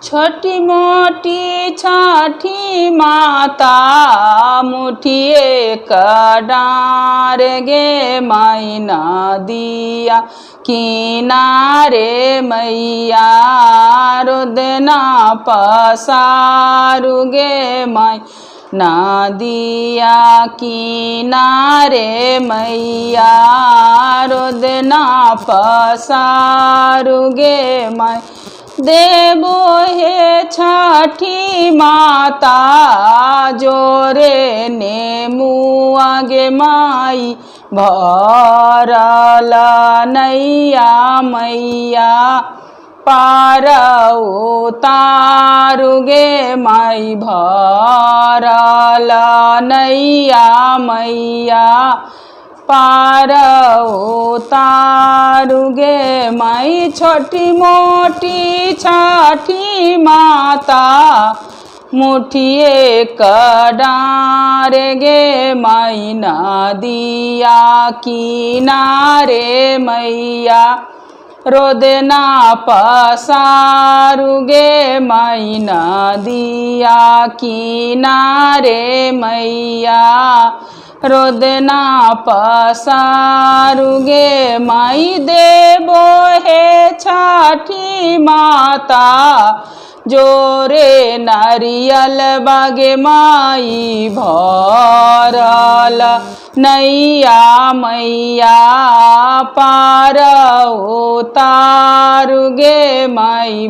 छोटी मोटी छठी माता मुठिए कडार गे माई नदिया किनारे मैया रोदना पसारू गे माई नदिया किनारे मैया रोदना पसारू गे माई देवो हे छठी माता जोरे नेमुआ गे माई भरल नैया मैया पार उतारू गे माई भरल नैया मैया पार उतारू गे माई छोटी मोटी छठी माता मुठिए कडार गे माई नदिया किनारे मैया रोदना पसारू गे माई नदिया किनारे मैया रोदना पसारू गे माई देवो हे छठी माता जोरे नारियल बागे माई भरल नैया मैया पार उतारू गे माई।